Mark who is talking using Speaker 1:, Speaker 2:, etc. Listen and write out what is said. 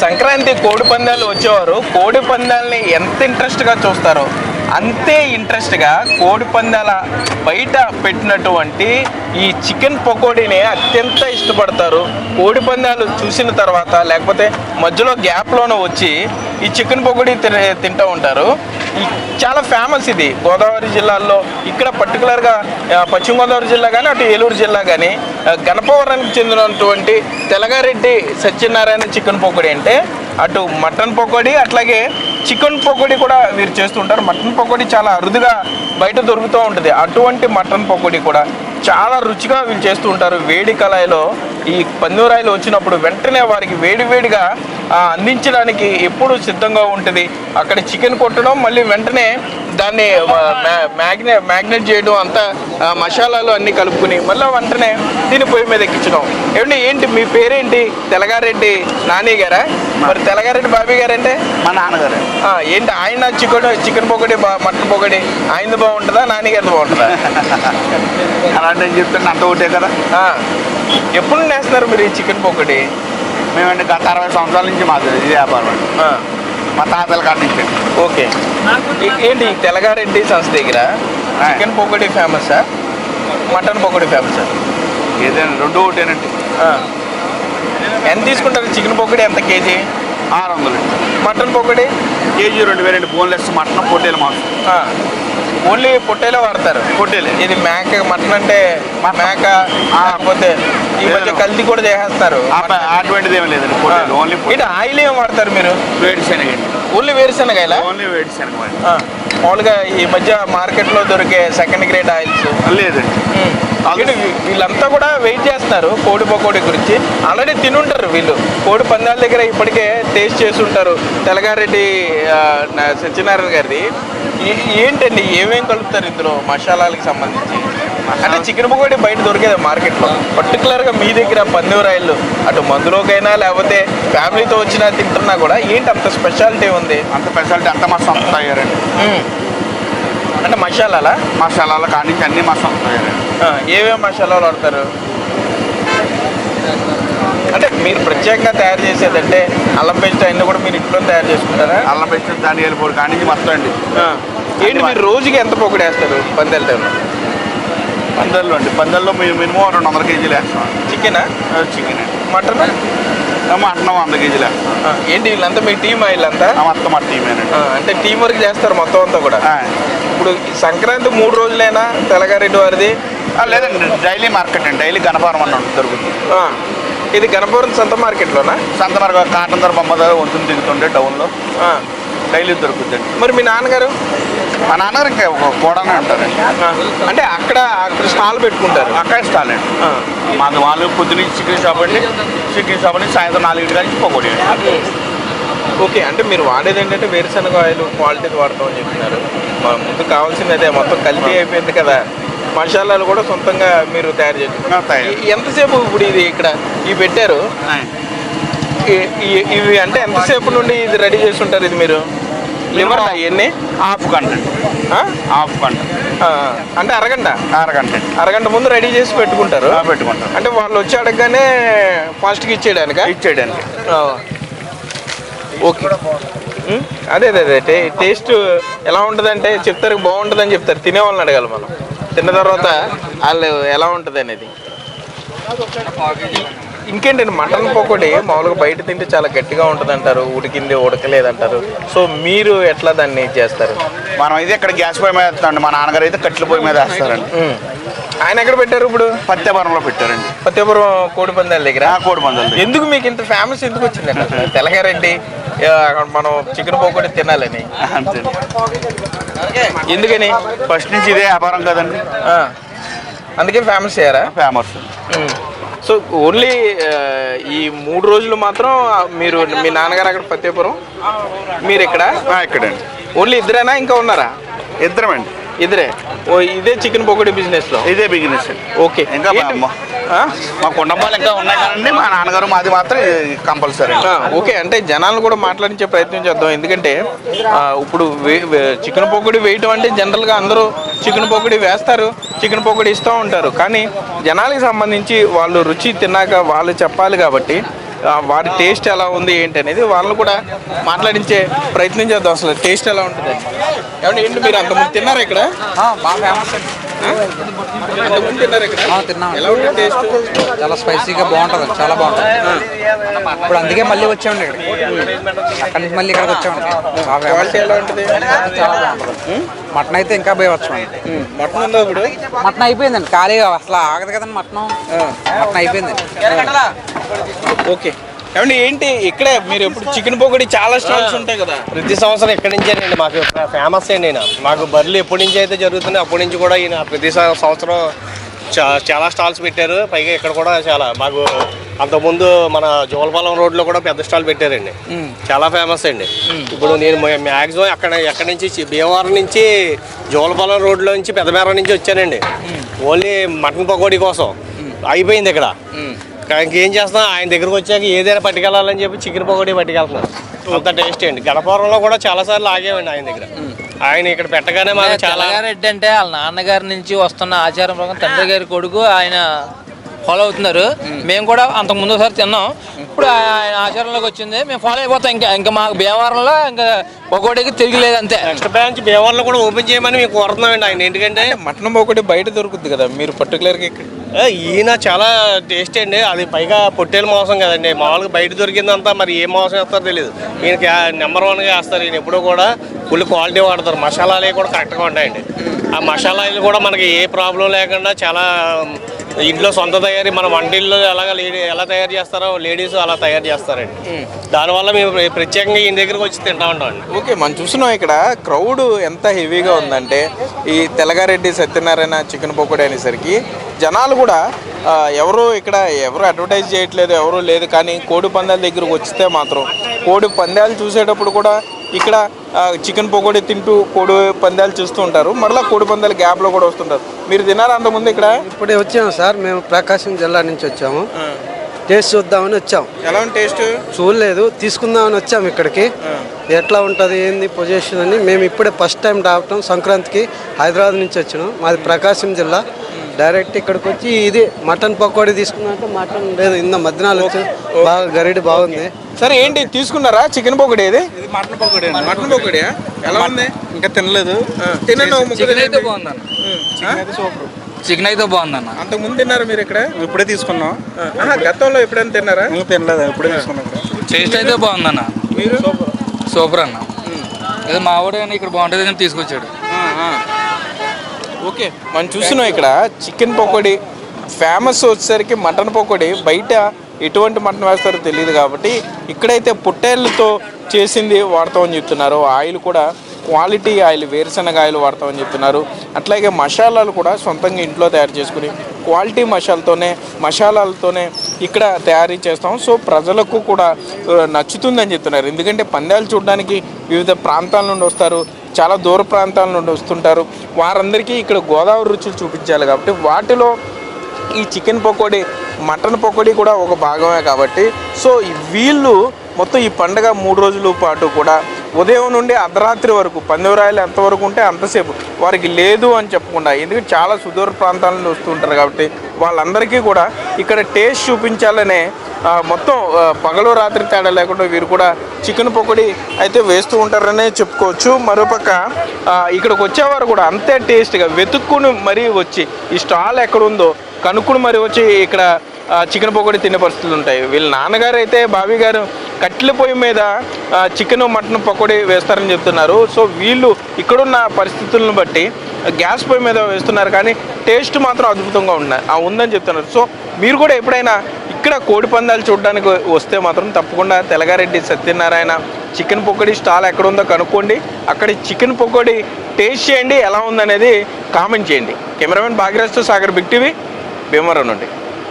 Speaker 1: సంక్రాంతి కోడి పందాలు వచ్చేవారు కోడి పందాలని ఎంత ఇంట్రెస్ట్గా చూస్తారో అంతే ఇంట్రెస్ట్గా కోడి పందాల బయట పెట్టినటువంటి ఈ చికెన్ పకోడీని అత్యంత ఇష్టపడతారు. కోడి పందాలు చూసిన తర్వాత లేకపోతే మధ్యలో గ్యాప్లోనే వచ్చి ఈ చికెన్ పకోడీ తింటూ ఉంటారు. చాలా ఫేమస్ ఇది గోదావరి జిల్లాల్లో. ఇక్కడ పర్టికులర్గా పశ్చిమ గోదావరి జిల్లా కానీ అటు ఏలూరు జిల్లా కానీ గణపవరానికి చెందినటువంటి తెలగారెడ్డి సత్యనారాయణ చికెన్ పకోడీ అంటే అటు మటన్ పకోడీ అట్లాగే చికెన్ పకోడీ కూడా వీరు చేస్తుంటారు. మటన్ పకోడీ చాలా అరుదుగా బయట దొరుకుతూ ఉంటుంది. అటువంటి మటన్ పకోడీ కూడా చాలా రుచిగా వీళ్ళు చేస్తూ ఉంటారు. వేడి కళాయిలో ఈ పందిరాయిలు వచ్చినప్పుడు వెంటనే వారికి వేడివేడిగా అందించడానికి ఎప్పుడు సిద్ధంగా ఉంటుంది. అక్కడ చికెన్ కొట్టడం మళ్ళీ వెంటనే దాన్ని మ్యాగ్నేట్ చేయడం అంతా మసాలాలు అన్నీ కలుపుకుని మళ్ళీ వెంటనే దీన్ని పొయ్యి మీద ఎక్కించడం. ఏంటి మీ పేరేంటి? తెలగారెడ్డి నాని గారా? మరి తెలగారెడ్డి బాబీ గారంటే
Speaker 2: మా నాన్నగారు.
Speaker 1: ఏంటి ఆయన చికెన్ పకోడీ మటన్ పకోడీ ఆయనది బాగుంటుందా నాని గారిది బాగుంటుందా?
Speaker 2: అలాంటి చెప్తాను అంత ఒకటే కదా.
Speaker 1: ఎప్పుడు వేస్తున్నారు మీరు ఈ చికెన్ పకోడీ?
Speaker 2: మేమంటే గత 60 సంవత్సరాల నుంచి మాది ఇది వ్యాపారం. మా తాతల కాడ నుంచి.
Speaker 1: ఓకే. ఏంటి తెలగారెడ్డి సంస్థ దగ్గర చికెన్ పకోడీ ఫేమసా మటన్ పకోడీ ఫేమసా?
Speaker 2: ఏదైనా రెండు ఒకటేనండి.
Speaker 1: ఎంత తీసుకుంటారు చికెన్ పకోడీ? ఎంత KG?
Speaker 2: 600.
Speaker 1: Mutton pakoda
Speaker 2: KG 2000. Boneless mutton పొట్టేలు మాంసం.
Speaker 1: ఓన్లీ పొట్టేలే వాడతారు?
Speaker 2: పొట్టేలే.
Speaker 1: ఇది మేక మటన్ అంటే మేక కాకపోతే ఈ మధ్య కల్తీ కూడా చేసేస్తారు.
Speaker 2: అటువంటిది ఏమి లేదండి. పొట్టేలు ఓన్లీ.
Speaker 1: ఇది ఆయిల్ ఏం వాడతారు మీరు?
Speaker 2: వేరుశనగ.
Speaker 1: ఓన్లీ వేరుశనగ?
Speaker 2: ఓన్లీ వేరుశనగ.
Speaker 1: మామూలుగా ఈ మధ్య మార్కెట్లో దొరికే సెకండ్ గ్రేడ్ ఆయిల్స్
Speaker 2: లేదండి.
Speaker 1: వీళ్ళంతా కూడా వెయిట్ చేస్తున్నారు కోడి పకోడీ గురించి. ఆల్రెడీ తినుంటారు వీళ్ళు. కోడి పందాల దగ్గర ఇప్పటికే టేస్ట్ చేసి ఉంటారు. తెలగారెడ్డి సత్యనారాయణ గారిది. ఏంటండి ఏమేమి కలుపుతారు ఇందులో మసాలాలకు సంబంధించి? అంటే చికెన్ పకోడీ బయట దొరికేది మార్కెట్లో, పర్టికులర్గా మీ దగ్గర పందిరాయిలు అటు మందులోకైనా లేకపోతే ఫ్యామిలీతో వచ్చినా తింటున్నా కూడా ఏంటి అంత స్పెషాలిటీ ఉంది?
Speaker 2: అంత స్పెషాలిటీ అంతా మా సొంత తయారండి.
Speaker 1: అంటే మసాలాల
Speaker 2: కానీ అన్ని మా సొంత తయారండి.
Speaker 1: ఏమేమి మసాలాలు వాడతారు? అంటే మీరు ప్రత్యేకంగా తయారు చేసేదంటే అల్లం పేస్ట్ అన్నీ కూడా మీరు ఇంట్లో తయారు చేసుకుంటారా?
Speaker 2: అల్లం పేస్ట్ ధనియాల పొడి కానీ మొత్తం అండి.
Speaker 1: ఏంటి మీరు రోజుకి ఎంత పకోడీ వేస్తారు పందాల టైంలో?
Speaker 2: పందాల్లో అండి. పందాల్లో మినిమం 200 కేజీలు వేస్తాం.
Speaker 1: చికెనా?
Speaker 2: చికెన్.
Speaker 1: మటన్?
Speaker 2: మటన్ 100 కేజీలు వేస్తాం.
Speaker 1: ఏంటి వీళ్ళంతా మీ టీం? వీళ్ళంతా
Speaker 2: మొత్తం మా టీమేనండి.
Speaker 1: అంటే టీం వర్క్ చేస్తారు మొత్తం అంతా కూడా. ఇప్పుడు సంక్రాంతి 3 రోజులైనా తెలగారెడ్డి వారిది?
Speaker 2: లేదండి, డైలీ మార్కెట్ అండి. డైలీ గణపవరం అన్న దొరుకుతుంది.
Speaker 1: ఇది గణపవరం సంత మార్కెట్లోనా?
Speaker 2: సంత మార్కెట్ కాటన్ ధర బొమ్మ ధర వంతుని దిగుతుండే టౌన్లో డైలీ దొరుకుతుంది.
Speaker 1: మరి మీ నాన్నగారు?
Speaker 2: మా నాన్నగారు ఇంకా కూడానే ఉంటారండి.
Speaker 1: అంటే అక్కడ స్టాల్ పెట్టుకుంటారు?
Speaker 2: అక్కడ స్టాల్ అండి. మాది వాళ్ళు పొద్దున్న చికెన్ షాప్ అండి. చికెన్ షాప్ నుంచి సాయంత్రం 4 గంటల పకోడీ.
Speaker 1: ఓకే. అంటే మీరు వాడేది ఏంటంటే వేరుశనగ ఆయిల్ క్వాలిటీది వాడతామని చెప్తున్నారు. ముందు కావాల్సింది అదే, మొత్తం కల్తీ అయిపోయింది కదా. మసాలాలు కూడా సొంతంగా మీరు తయారు చేస్తారు. ఎంతసేపు ఇప్పుడు ఇది ఇక్కడ ఇవి పెట్టారు ఇవి అంటే ఎంతసేపు నుండి ఇది రెడీ చేస్తుంటారు? ఇది మీరు లివర్ ఇవన్నీ
Speaker 2: హాఫ్ గంట
Speaker 1: అంటే అరగంట ముందు రెడీ చేసి పెట్టుకుంటారు. అంటే వాళ్ళు వచ్చి అడగగానే ఫాస్ట్గా ఇచ్చేయడానికి. ఓకే. అదే టేస్ట్ ఎలా ఉంటుందంటే చెప్తారు, బాగుంటుందని చెప్తారు. తినే వాళ్ళని అడగాలి మనం. తిన్న తర్వాత వాళ్ళు ఎలా ఉంటుంది అనేది. ఇంకేంటండి మటన్ పకోడీ మామూలుగా బయట తింటే చాలా గట్టిగా ఉంటుంది అంటారు, ఉడికింది ఉడకలేదంటారు. సో మీరు ఎట్లా దాన్ని చేస్తారు?
Speaker 2: మనం అయితే ఇక్కడ గ్యాస్ పొయ్యి మీద వేస్తామండి. మా నాన్నగారు అయితే కట్టెల పొయ్యి మీద వేస్తారండి.
Speaker 1: ఆయన ఎక్కడ పెట్టారు ఇప్పుడు?
Speaker 2: పత్యాపురంలో పెట్టారండి.
Speaker 1: పత్యాపురం కోడి పందాల దగ్గర?
Speaker 2: కోడి పందాలు.
Speaker 1: ఎందుకు మీకు ఇంత ఫేమస్ ఎందుకు వచ్చిందండి తెలగారెడ్డి మనం చికెన్ పకోడీ తినాలని? ఎందుకని?
Speaker 2: ఫస్ట్ నుంచి ఇదే వ్యాపారం కదండి,
Speaker 1: అందుకే ఫేమస్ అయ్యారా?
Speaker 2: ఫేమస్.
Speaker 1: సో ఓన్లీ ఈ 3 రోజులు మాత్రం మీరు మీ నాన్నగారు అక్కడ పత్యాపురం, మీరు ఇక్కడ
Speaker 2: ఇక్కడండి.
Speaker 1: ఓన్లీ ఇద్దరేనా ఇంకా ఉన్నారా?
Speaker 2: ఇద్దరమండి.
Speaker 1: ఇద్దరే. ఇదే చికెన్ పకోడీ బిజినెస్లో?
Speaker 2: ఇదే బిజినెస్ అండి.
Speaker 1: ఓకే.
Speaker 2: ఇంకా మా కుటుంబాలు ఇంకా ఉన్నాయి కానీ మా నాన్నగారు మాది మాత్రం కంపల్సరీ.
Speaker 1: ఓకే. అంటే జనాలను కూడా మాట్లాడించే ప్రయత్నం చేద్దాం. ఎందుకంటే ఇప్పుడు చికెన్ పకోడీ వేయటం అంటే జనరల్గా అందరూ చికెన్ పకోడీ వేస్తారు, చికెన్ పకోడీ ఇస్తూ ఉంటారు. కానీ జనాలకి సంబంధించి వాళ్ళు రుచి తిన్నాక వాళ్ళు చెప్పాలి కాబట్టి వారి టేస్ట్ ఎలా ఉంది ఏంటి అనేది వాళ్ళని కూడా మాట్లాడించే ప్రయత్నం చేద్దాం. అసలు టేస్ట్ ఎలా ఉంటుంది ఏమంటే ఏంటి మీరు అంతమంది తిన్నారా ఇక్కడ?
Speaker 3: బాగా ఫేమస్ అండి.
Speaker 1: అంతమంది తిన్నారా ఇక్కడ?
Speaker 3: తిన్నాం.
Speaker 1: ఎలా ఉంటుంది టేస్ట్?
Speaker 3: చాలా స్పైసీగా బాగుంటుంది, చాలా బాగుంటుంది. ఇప్పుడు అందుకే మళ్ళీ వచ్చామండి ఇక్కడ. అక్కడి నుంచి మళ్ళీ ఇక్కడికి వచ్చామండి. బాగా
Speaker 1: క్వాలిటీ ఎలా ఉంటుంది?
Speaker 3: చాలా బాగుంటుంది. మటన్ అయితే ఇంకా పోయి వచ్చామండి.
Speaker 1: మటన్ ఉందా ఇప్పుడు?
Speaker 3: మటన్ అయిపోయిందండి, ఖాళీగా అసలు ఆగదు కదండి మటన్. మటన్ అయిపోయిందండి.
Speaker 1: ఓకే ఏమండి ఏంటి ఇక్కడే మీరు ఎప్పుడు చికెన్ పకోడీ చాలా స్టాల్స్ ఉంటాయి కదా?
Speaker 4: ప్రతి సంవత్సరం ఇక్కడి నుంచేనండి మాకు ఫేమస్ అండి. ఈయన మాకు బర్రెలు ఎప్పటి నుంచి అయితే జరుగుతున్నాయి అప్పటి నుంచి కూడా ఈయన ప్రతి సంవత్సరం చాలా స్టాల్స్ పెట్టారు. పైగా ఇక్కడ కూడా చాలా మాకు అంతకుముందు మన జోలపాలెం రోడ్లో కూడా పెద్ద స్టాల్ పెట్టారండి. చాలా ఫేమస్ అండి. ఇప్పుడు నేను మ్యాక్సిమం ఎక్కడి నుంచి భీమవరం నుంచి జోలపాలెం రోడ్లో నుంచి పెద్దమేర నుంచి వచ్చానండి. ఓన్లీ మటన్ పకోడీ కోసం అయిపోయింది ఇక్కడ. ఇంకేం చేస్తున్నా ఆయన దగ్గరకు వచ్చాక ఏదైనా పట్టుకెళ్ళాలని చెప్పి చికెన్ పకోడీ పట్టుకెళ్తున్నాను. అంత టేస్ట్ అండి. గణపవరంలో కూడా చాలా సార్లు ఆగేమండి ఆయన దగ్గర. ఆయన ఇక్కడ పెట్టగానే మాకు చాలా
Speaker 5: రెడ్డి అంటే వాళ్ళ నాన్నగారి నుంచి వస్తున్న ఆచారం ప్రకారం తండ్రి గారి కొడుకు ఆయన ఫాలో అవుతున్నారు. మేము కూడా అంతకు ముందు ఒకసారి తిన్నాం. ఇప్పుడు ఆయన ఆచారంలోకి వచ్చింది, మేము ఫాలో అయిపోతాం. ఇంకా మాకు భీమవరంలో ఇంకా పకోడీకి తిరిగిలేదు అంతే.
Speaker 4: నెక్స్ట్ బ్రాంచ్ భీమవరంలో కూడా ఓపెన్ చేయమని మేము కోరుతున్నామండి ఆయన. ఎందుకంటే
Speaker 1: మటన్ పకోడీ బయట దొరుకుతుంది కదా, మీరు పర్టికులర్గా ఇక్కడ
Speaker 4: ఈయన చాలా టేస్ట్ అండి. అది పైగా పొట్టేలు మాంసం కదండి. మామూలుగా బయట దొరికిందంతా మరి ఏ మాంసం వేస్తారో తెలియదు. ఈయనకి నెంబర్ 1గా వేస్తారు. ఈయన ఎప్పుడూ కూడా ఫుల్ క్వాలిటీ వాడతారు. మసాలాలు కూడా కరెక్ట్గా ఉంటాయండి. ఆ మసాలాలు కూడా మనకి ఏ ప్రాబ్లం లేకుండా చాలా ఇంట్లో సొంత తయారీ మన వంటిల్లో ఎలా తయారు చేస్తారో లేడీస్ అలా తయారు చేస్తారండి. దానివల్ల మేము ప్రత్యేకంగా ఈయన దగ్గరకు వచ్చి తింటా ఉంటామండి.
Speaker 1: ఓకే మనం చూస్తున్నాం ఇక్కడ క్రౌడ్ ఎంత హెవీగా ఉందంటే ఈ తెలగారెడ్డి సత్యనారాయణ చికెన్ పకోడీ అనేసరికి జనాలు కూడా ఎవరు అడ్వర్టైజ్ చేయట్లేదు, ఎవరు లేదు. కానీ కోడి పందాల దగ్గరకు వచ్చితే మాత్రం కోడి పందాలు చూసేటప్పుడు కూడా ఇక్కడ చికెన్ పకోడీ తింటూ కోడి పందాలు చూస్తూ ఉంటారు. మరలా కోడి పందాల గ్యాప్లో కూడా వస్తుంటారు. మీరు తినారా అంతకుముందు ఇక్కడ?
Speaker 6: ఇప్పుడే వచ్చాము సార్, మేము ప్రకాశం జిల్లా నుంచి వచ్చాము. టేస్ట్ చూద్దామని వచ్చాం.
Speaker 1: ఎలా ఉంది టేస్ట్?
Speaker 6: చూడలేదు, తీసుకుందామని వచ్చాము ఇక్కడికి. ఎట్లా ఉంటుంది ఏంది పొజిషన్ అని మేము ఇప్పుడే ఫస్ట్ టైం రావటం. సంక్రాంతికి హైదరాబాద్ నుంచి వచ్చినాం. మాది ప్రకాశం జిల్లా. డైరెక్ట్ ఇక్కడికి వచ్చి ఇది మటన్ పకోడీ తీసుకున్నాక మటన్ లేదు ఇంత మధ్యాహ్నాలు వచ్చి బాగా గరిడి బాగుంది.
Speaker 1: సరే ఏంటి తీసుకున్నారా చికెన్ పకోడీ? ఇది
Speaker 3: మటన్ పకోడీ.
Speaker 1: మటన్ పకోడీ ఎలా ఉంది?
Speaker 3: ఇంకా తినలేదు.
Speaker 1: తినండి.
Speaker 5: చికెన్ అయితే బాగుందన్న. చికెన్ అయితే బాగుందన్న.
Speaker 1: అంతకుముందు తిన్నారా మీరు ఇక్కడ?
Speaker 3: ఇప్పుడే తీసుకున్నాం.
Speaker 1: గతంలో ఎప్పుడైనా తిన్నారా?
Speaker 3: తినలేదు, ఇప్పుడే తీసుకున్నాం.
Speaker 5: టేస్ట్ అయితే బాగుందన్న.
Speaker 1: మీరు?
Speaker 5: సూపర్ అన్న. ఏదో మా వాడు కానీ ఇక్కడ బాగుంటుంది అని తీసుకొచ్చాడు.
Speaker 1: ఓకే మనం చూస్తున్నాం ఇక్కడ చికెన్ పకోడీ ఫేమస్ వచ్చేసరికి మటన్ పకోడీ బయట ఎటువంటి మటన్ వేస్తారో తెలియదు కాబట్టి ఇక్కడైతే పొట్టేళ్ళతో చేసింది వాడతామని చెప్తున్నారు. ఆయిల్ కూడా క్వాలిటీ ఆయిల్, వేరుశనగ ఆయిల్ వాడతామని చెప్తున్నారు. అట్లాగే మసాలాలు కూడా సొంతంగా ఇంట్లో తయారు చేసుకుని క్వాలిటీ మసాలాలతోనే ఇక్కడ తయారీ చేస్తాం. సో ప్రజలకు కూడా నచ్చుతుందని చెప్తున్నారు. ఎందుకంటే పందాలు చూడడానికి వివిధ ప్రాంతాల నుండి వస్తారు, చాలా దూర ప్రాంతాల నుండి వస్తుంటారు. వారందరికీ ఇక్కడ గోదావరి రుచులు చూపించాలి కాబట్టి వాటిలో ఈ చికెన్ పకోడీ, మటన్ పకోడీ కూడా ఒక భాగమే కాబట్టి సో వీళ్ళు మొత్తం ఈ పండుగ 3 రోజుల పాటు కూడా ఉదయం నుండి అర్ధరాత్రి వరకు పందెవరాయలు ఎంతవరకు ఉంటే అంతసేపు వారికి లేదు అని చెప్పకుండా, ఎందుకంటే చాలా సుదూర ప్రాంతాల నుండి వస్తుంటారు కాబట్టి వాళ్ళందరికీ కూడా ఇక్కడ టేస్ట్ చూపించాలనే మొత్తం పగలు రాత్రి తేడా లేకుండా వీరు కూడా చికెన్ పకోడీ అయితే వేస్తూ ఉంటారనే చెప్పుకోవచ్చు. మరోపక్క ఇక్కడికి వచ్చేవారు కూడా అంతే టేస్ట్గా వెతుక్కుని మరీ వచ్చి ఈ స్టాల్ ఎక్కడుందో కనుక్కుని మరీ వచ్చి ఇక్కడ చికెన్ పకోడీ తినే పరిస్థితులు ఉంటాయి. వీళ్ళ నాన్నగారు అయితే బాబీ గారు కట్టెల పొయ్యి మీద చికెన్ మటన్ పకోడీ వేస్తారని చెప్తున్నారు. సో వీళ్ళు ఇక్కడున్న పరిస్థితులను బట్టి గ్యాస్ పొయ్యి మీద వేస్తున్నారు, కానీ టేస్ట్ మాత్రం అద్భుతంగా ఉందని చెప్తున్నారు. సో మీరు కూడా ఎప్పుడైనా ఇక్కడ కోడి పందాలు చూడడానికి వస్తే మాత్రం తప్పకుండా తెలగారెడ్డి సత్యనారాయణ చికెన్ పకోడీ స్టాల్ ఎక్కడ ఉందో కనుక్కోండి. అక్కడ చికెన్ పకోడీ టేస్ట్ చేయండి, ఎలా ఉందనేది కామెంట్ చేయండి. కెమెరామెన్ భాగ్యరాజ్తో సాగర్, బిగ్ టీవీ, భీమవరం నుండి.